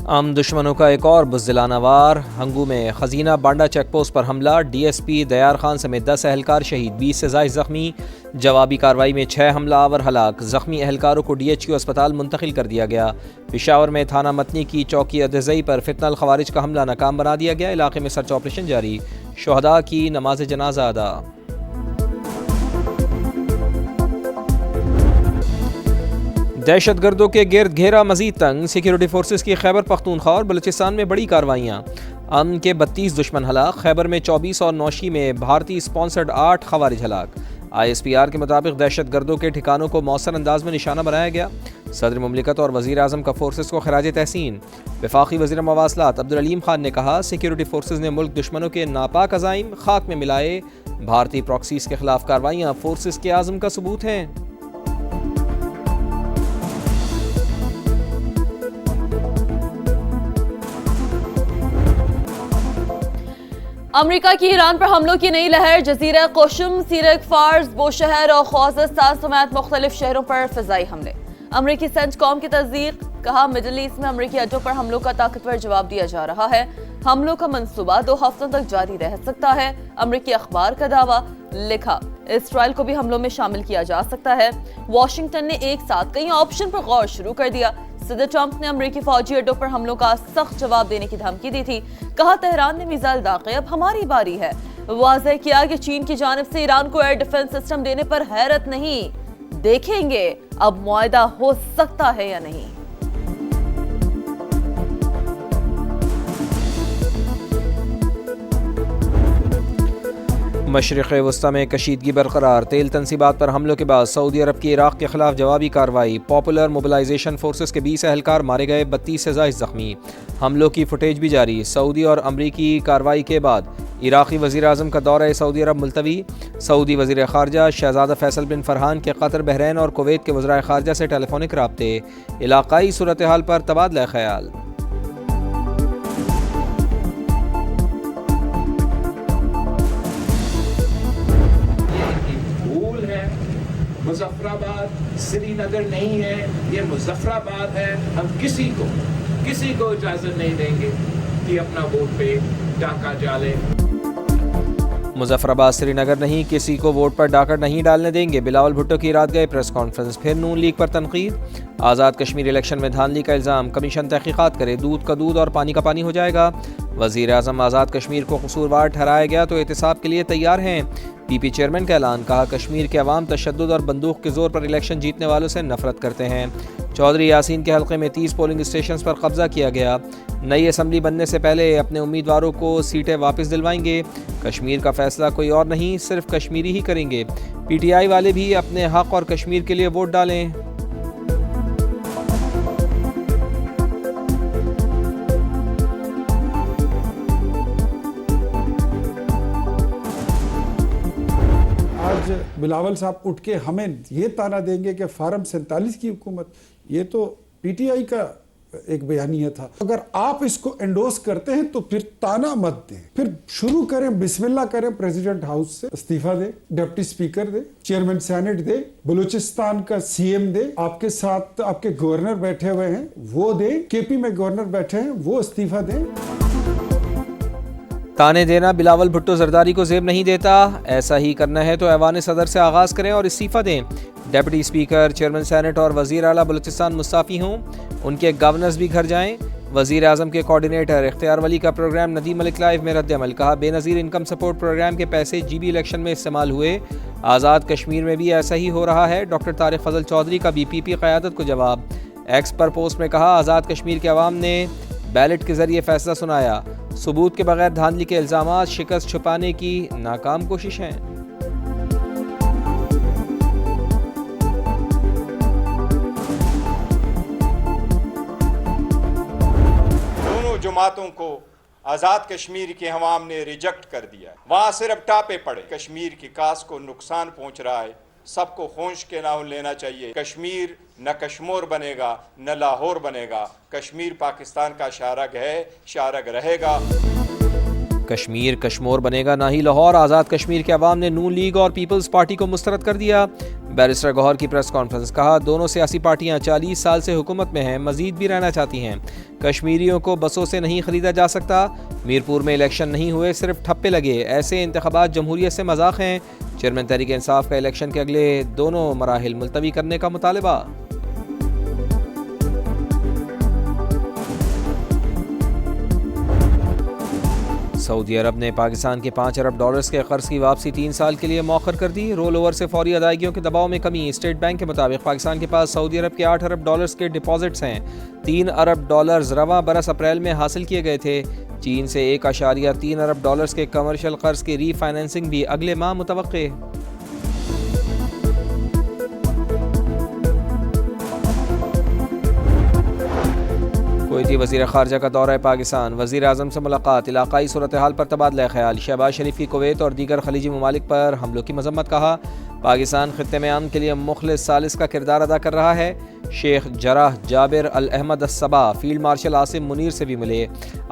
आम दुश्मनों का एक और बुज़दिलाना वार। हंगू में खजीना बांडा चेकपोस्ट पर हमला, डीएसपी दयार खान समेत 10 एहलकार शहीद, 20 से ज़ायद जख्मी। जवाबी कार्रवाई में 6 हमलावर हलाक, जख्मी एहलकारों को DHQ अस्पताल मुंतकिल कर दिया गया। पेशावर में थाना मतनी की चौकी अदज़ई पर फितनल खवारिज का हमला नाकाम बना दिया गया। इलाके में सर्च ऑपरेशन जारी, शुहदा की नमाज जनाजा अदा। दहशत गर्दों के गिर्द घेरा मजीद तंग, सिक्योरिटी फोर्सेस की खैबर पख्तूनख्वा और बलूचिस्तान में बड़ी कार्रवाइयाँ। अमन के 32 दुश्मन हलाक, खैबर में 24 और नौशी में भारतीय स्पॉन्सर्ड 8 खवारिज हलाक। ISPR के मुताबिक दहशत गर्दों के ठिकानों को मौसर अंदाज में निशाना बनाया गया। सदर मुमलिकत और वज़ीर आज़म का फोर्सेस को खराज तहसीन। वफाकी वज़ीर मवासलात अब्दुल अलीम खान ने कहा, सिक्योरिटी फोर्सेस ने मुल्क दुश्मनों के नापाक अज़ाइम खाक में मिलाए। भारतीय प्रॉक्सीज के खिलाफ कार्रवाइयाँ फोर्सेस के आज़म का सबूत हैं। अमेरिका की ईरान पर हमलों की नई लहर, जजीरा कोशम, सीरक, फार्स, बोशहर और ख्वाज़िस्तान समेत मुख्तलिफ शहरों पर फ़िज़ाई हमले। अमरीकी सेंटकॉम की तस्दीक, कहा मिडल ईस्ट में अमरीकी अड्डों पर हमलों का ताकतवर जवाब दिया जा रहा है। हमलों का मंसूबा 2 हफ्तों तक जारी रह सकता है। अमरीकी अखबार का दावा, लिखा इसराइल को भी हमलों में शामिल किया जा सकता है। वाशिंगटन ने एक साथ कई ऑप्शन पर गौर शुरू कर दिया। सदर ट्रंप ने अमरीकी फौजी अड्डों पर हमलों का सख्त जवाब देने की धमकी दी थी। कहा तेहरान ने मिसाइल दागे, अब हमारी बारी है। वाज़ेह किया कि चीन की जानिब से ईरान को एयर डिफेंस सिस्टम देने पर हैरत नहीं, देखेंगे अब मुआहदा हो सकता है या नहीं। मशरिक़ वस्ता में कशीदगी बरकरार, तेल तनसीबात पर हमलों के बाद सऊदी अरब की इराक़ के खिलाफ जवाबी कार्रवाई। पॉपुलर मोबिलाइजेशन फोर्सेस के 20 एहलकार मारे गए, 32 से ज़ायद जख्मी। हमलों की फुटेज भी जारी। सऊदी और अमरीकी कार्रवाई के बाद इराक़ी वज़ीर आज़म का दौरा सऊदी अरब मुलतवी। सऊदी वज़ीर ख़ारजा शहज़ादा फैसल बिन फ़रहान के कतर, बहरैन और कुवैत के वज़राए ख़ारजा से टेलीफोनिक राब्ते। इलाक़ाई सूरत हाल पर तबादला ख़याल। मुज़फ़्फ़राबाद श्रीनगर नहीं है, ये मुज़फ़्फ़राबाद है। हम किसी को इजाज़त नहीं देंगे कि अपना वोट पे डाका डाले। मुज़फ़्फ़राबाद श्रीनगर नहीं, किसी को वोट पर डाका नहीं डालने देंगे। बिलावल भुट्टो की रात गए प्रेस कॉन्फ्रेंस। फिर नून लीग पर तनकीद। आज़ाद कश्मीर इलेक्शन में धांधली का इल्ज़ाम, कमीशन तहक़ीक़ात करे, दूध का दूध और पानी का पानी हो जाएगा। वज़ीर आज़म, आज़ाद कश्मीर को कसूरवार ठहराया गया तो एहतिसाब के लिए तैयार हैं। PP चेयरमैन का ऐलान, कहा कश्मीर के अवाम तशद्दुद और बंदूक के जोर पर इलेक्शन जीतने वालों से नफरत करते हैं। चौधरी यासीन के हल्के में 30 पोलिंग स्टेशन पर कब्जा किया गया। नई असम्बली बनने से पहले अपने उम्मीदवारों को सीटें वापस दिलवाएंगे। कश्मीर का फैसला कोई और नहीं, सिर्फ कश्मीरी ही करेंगे। PTI वाले भी अपने हक और कश्मीर के लिए वोट डालें। बिलावल साहब उठ के हमें ये ताना देंगे कि फार्म 47 की हुकूमत, ये तो PTI का एक बयानिया था। अगर आप इसको एंडोर्स करते हैं तो फिर ताना मत दें, फिर शुरू करें, बिस्मिल्लाह करें, प्रेसिडेंट हाउस से इस्तीफा दे, डिप्टी स्पीकर दे, चेयरमैन सेनेट दे, बलूचिस्तान का CM दे, आपके साथ आपके गवर्नर बैठे हुए हैं वो दे, KP में गवर्नर बैठे हैं वो इस्तीफा दें। ताने देना बिलावल भुट्टो जरदारी को जेब नहीं देता, ऐसा ही करना है तो ऐवान सदर से आगाज़ करें और इस्तीफ़ा दें। डिप्टी स्पीकर, चेयरमैन सेनेट और वज़ीर आला बलूचिस्तान मुस्ताफ़ी हों, उनके गवर्नर्स भी घर जाएं। वज़ीर आज़म के कोऑर्डिनेटर इख्तियार वली का प्रोग्राम नदीम मलिक लाइव में रद्द-ए-अमल, कहा बेनज़ीर इनकम सपोर्ट प्रोग्राम के पैसे GB इलेक्शन में इस्तेमाल हुए। आज़ाद कश्मीर में भी ऐसा ही हो रहा है। डॉक्टर तारिक फजल चौधरी का BP क़यादत को जवाब। एक्स पर पोस्ट में कहा, आज़ाद कश्मीर के अवाम ने बैलेट के जरिए फैसला सुनाया। सबूत के बगैर धांधली के इल्ज़ामात शिकस्त छुपाने की नाकाम कोशिश हैं। दोनों जमातों को आज़ाद कश्मीर के अवाम ने रिजेक्ट कर दिया है। वहाँ सिर्फ टापे पड़े। कश्मीर की कास को नुकसान पहुँच रहा है। सबको होश के नाम लेना चाहिए। कश्मीर न कश्मीर बनेगा न लाहौर बनेगा। कश्मीर पाकिस्तान का शारग है, शारग रहेगा। कश्मीर कश्मोर बनेगा ना ही लाहौर, आज़ाद कश्मीर के अवाम ने नून लीग और पीपल्स पार्टी को मुस्तरद कर दिया। बैरिस्टर गौहर की प्रेस कॉन्फ्रेंस, कहा दोनों सियासी पार्टियां 40 साल से हुकूमत में हैं, मजीद भी रहना चाहती हैं। कश्मीरियों को बसों से नहीं खरीदा जा सकता। मीरपुर में इलेक्शन नहीं हुए, सिर्फ ठप्पे लगे, ऐसे इंतखाबात जमहूरियत से मजाक हैं। चेयरमैन तहरीक इंसाफ का इलेक्शन के अगले दोनों मराहिल मुलतवी करने का मुतालबा। सऊदी अरब ने पाकिस्तान के 5 अरब डॉलर्स के कर्ज की वापसी 3 साल के लिए मौखर कर दी। रोल ओवर से फौरी अदायगियों के दबाव में कमी। स्टेट बैंक के मुताबिक पाकिस्तान के पास सऊदी अरब के 8 अरब डॉलर्स के डिपॉजिट्स हैं। 3 अरब डॉलर्स रवां बरस अप्रैल में हासिल किए गए थे। चीन से 1.3 अरब डॉलर्स के कमर्शियल कर्ज की रीफाइनेंसिंग भी अगले माह मुतवक्के। कुवैती वज़ीर ख़ारजा का दौरा पाकिस्तान, वज़ीर आज़म से मुलाकात, इलाक़ाई सूरत हाल पर तबादला ख्याल। शहबाज शरीफ की कुवैत और दीगर खलीजी ममालिक पर हमलों की मजम्मत, कहा पाकिस्तान खित्ते में अमन के लिए मुखलिस सालिस का किरदार अदा कर रहा है। शेख जराह जाबिर अल अहमद अस्सबा फील्ड मार्शल आसिम मुनीर से भी मिले।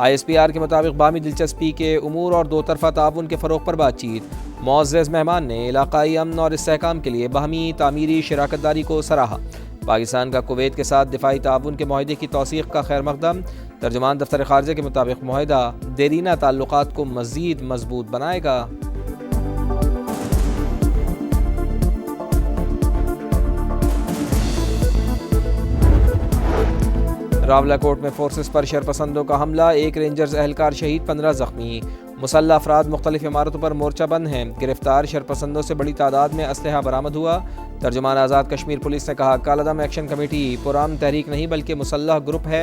ISPR के मुताबिक बामी दिलचस्पी के उमूर और दो तरफ़ा ताउन के फ़रोग़ पर बातचीत। मुअज़्ज़ज़ मेहमान ने इलाक़ाई अमन और इस्तेहकाम के लिए बाहमी तामीरी शराकतदारी को सराहा। पाकिस्तान का कुवैत के साथ दिफाई ताउन के मुआहदे की तौसीक़ का खैर मक़दम। तर्जुमान दफ्तर ख़ारजा के मुताबिक मुआहदा देरीना ताल्लुक़ात को मज़ीद मजबूत बनाएगा। रावलाकोट में फोर्सेस पर शरपसंदों का हमला, 1 रेंजर्स एहलकार शहीद, 15 जख्मी। मुसल्लह अफराद मुख्तलिफ इमारतों पर मोर्चा बंद हैं। गिरफ्तार शरपसंदों से बड़ी तादाद में असलहा बरामद हुआ। तर्जुमान आज़ाद कश्मीर पुलिस ने कहा कालादम एक्शन कमेटी पुरान तहरीक नहीं बल्कि मुसल्लह ग्रुप है।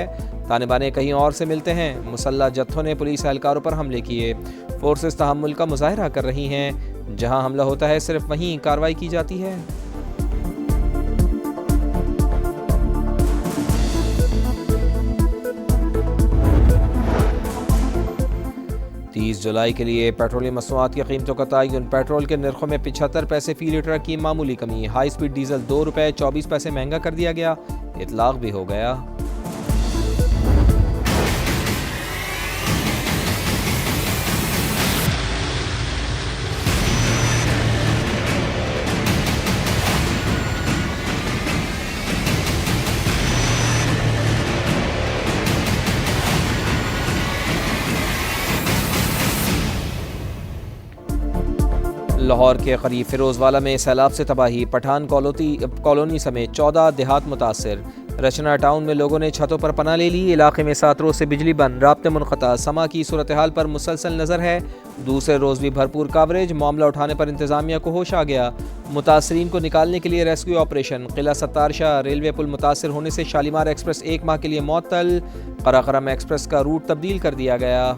ताने बाने कहीं और से मिलते हैं। मुसल्लह जत्थों ने पुलिस एहलकारों पर हमले किए। फोर्सेस तहम्मुल का मुजाहरा कर रही हैं। जहां हमला होता है सिर्फ वहीं कार्रवाई की जाती है। 30 जुलाई के लिए पेट्रोलियम मसनूआत की कीमतों का तयन। पेट्रोल के नरखों में 75 पैसे फी लीटर की मामूली कमी। हाई स्पीड डीजल 2 रुपये 24 पैसे महंगा कर दिया गया। इतलाक भी हो गया। लाहौर के करीब फिरोजवाला में सैलाब से तबाही। पठान कॉलोनी समेत 14 देहात मुतासर। रचना टाउन में लोगों ने छतों पर पनाह ले ली। इलाके में 7 रोज से बिजली बंद, राब्ते मुनक़ता। समा की सूरत हाल पर मुसलसल नज़र है। दूसरे रोज़ भी भरपूर कवरेज। मामला उठाने पर इंतज़ामिया को होश आ गया। मुतासरीन को निकालने के लिए रेस्क्यू ऑपरेशन। किला सत्तार शाह रेलवे पुल मुतासर होने से शालीमार एक्सप्रेस 1 माह के लिए मुअत्तल। कराकरम एक्सप्रेस का रूट तब्दील कर दिया गया।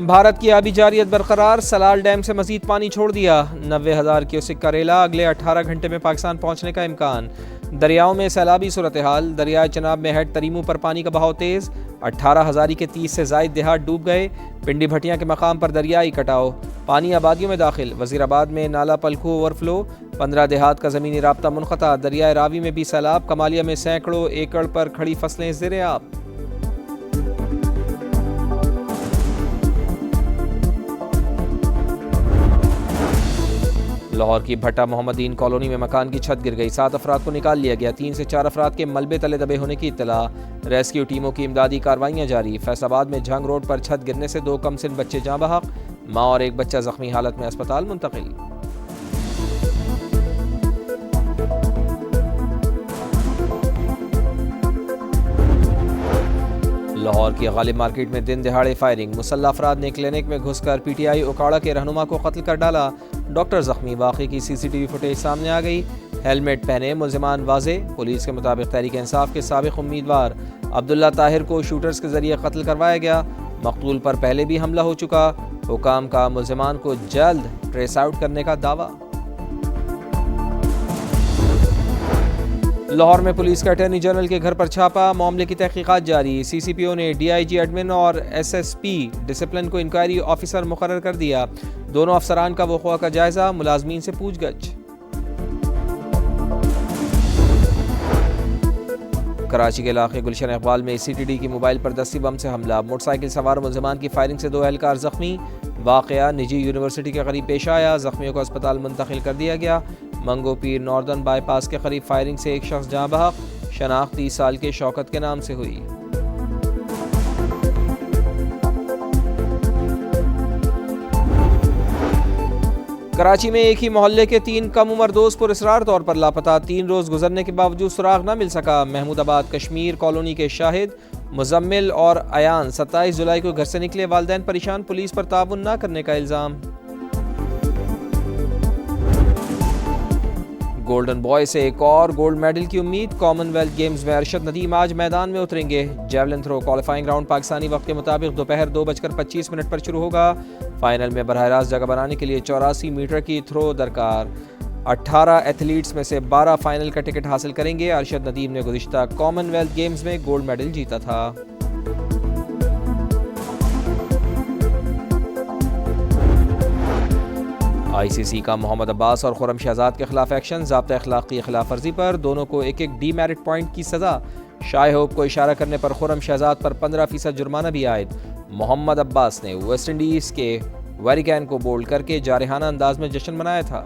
भारत की आबी जारियत बरकरार। सलाल डैम से मजीद पानी छोड़ दिया। 90,000 क्यूसेक का रेला अगले 18 घंटे में पाकिस्तान पहुंचने का इम्कान। दरियाओं में सैलाबी सूरत हाल। दरियाए चनाब में हेड तरीमू पर पानी का बहाव तेज़। 18,000 के 30 से जायद देहात डूब गए। पिंडी भटियां के मकाम पर दरियाई कटाव। पानी आबादियों में दाखिल। वजीराबाद में नाला पलखू ओवरफ्लो। 15 देहात का ज़मीनी राब्ता मुनक़ता। दरियाए रावी में भी सैलाब। कमालिया में सैकड़ों एकड़ पर खड़ी फसलें ज़ेरे आब। लाहौर की भट्टा मोहम्मदीन कॉलोनी में मकान की छत गिर गई। 7 अफराद को निकाल लिया गया। 3 से 4 अफराद के मलबे तले दबे होने की इत्तला। रेस्क्यू टीमों की इमदादी कार्रवाइयाँ जारी। फैसलाबाद में झंग रोड पर छत गिरने से 2 कमसिन बच्चे जाँ बहक। माँ और एक बच्चा जख्मी हालत में अस्पताल मुंतकिल। लाहौर की गालिब मार्केट में दिन दिहाड़े फायरिंग। मुसल्लह अफराद ने क्लिनिक में घुसकर PTI उकाड़ा के रहनुमा को कत्ल कर डाला। डॉक्टर जख्मी। वाक़े की CCTV फुटेज सामने आ गई। हेलमेट पहने मुल्जिमान वाजे। पुलिस के मुताबिक तहरीक इंसाफ के साबिक उम्मीदवार अब्दुल्ला ताहिर को शूटर्स के जरिए कत्ल करवाया गया। मकतूल पर पहले भी हमला हो चुका। हुकाम का मुल्जिमान को जल्द ट्रेस आउट करने का दावा। लाहौर में पुलिस का अटॉर्नी जनरल के घर पर छापा। मामले की तहकीकात जारी। CCPO ने DIG एडमिन और SSP डिसिप्लिन को इंक्वायरी ऑफिसर मुकर्रर कर दिया। दोनों अफसरान का वक़ुआ का जायजा। मुलाजमीन से पूछगछ। कराची के इलाके गुलशन इकबाल में CTD की मोबाइल पर दस्ती बम से हमला, मोटरसाइकिल सवार मुलजमान की फायरिंग से 2 एहलकार जख्मी। वाक़या निजी यूनिवर्सिटी के करीब पेश आया, जख्मियों को अस्पताल मुंतकिल कर दिया गया। मंगो पीर नॉर्दर्न बाईपास के करीब फायरिंग से एक शख्स जाँ बहक, शनाख्त 30 साल के शौकत के नाम से हुई। कराची में एक ही मोहल्ले के 3 कम उम्र दोस्त पुरअसरार तौर पर लापता, 3 रोज गुजरने के बावजूद सुराग न मिल सका। महमूदाबाद कश्मीर कॉलोनी के शाहिद मुजम्मिल और अयान 27 जुलाई को घर से निकले, वालिदैन परेशान, पुलिस पर ताउन न करने का इल्ज़ाम। गोल्डन बॉय से एक और गोल्ड मेडल की उम्मीद, कॉमनवेल्थ गेम्स में अरशद नदीम आज मैदान में उतरेंगे। Javelin throw qualifying round Pakistani वक्त के मुताबिक दोपहर 2:25 पर शुरू होगा। फाइनल में बरह रास्त जगह बनाने के लिए 84 मीटर की थ्रो दरकार। 18 एथलीट्स में से 12 फाइनल का टिकट हासिल करेंगे। अरशद नदीम ने गुज़िश्ता कॉमनवेल्थ गेम्स में गोल्ड मेडल जीता था। ICC का मोहम्मद अब्बास और खुर्रम शहजाद के खिलाफ एक्शन, ज़ाब्ता अखलाक की खिलाफ वर्जी पर दोनों को एक डीमेरिट पॉइंट की सज़ा। शाह होप को इशारा करने पर खुर्रम शहजाद पर 15% जुर्माना भी आयद। मोहम्मद अब्बास ने वेस्ट इंडीज़ के वेरिगैन को बोल्ड करके जारहाना अंदाज में जश्न मनाया था।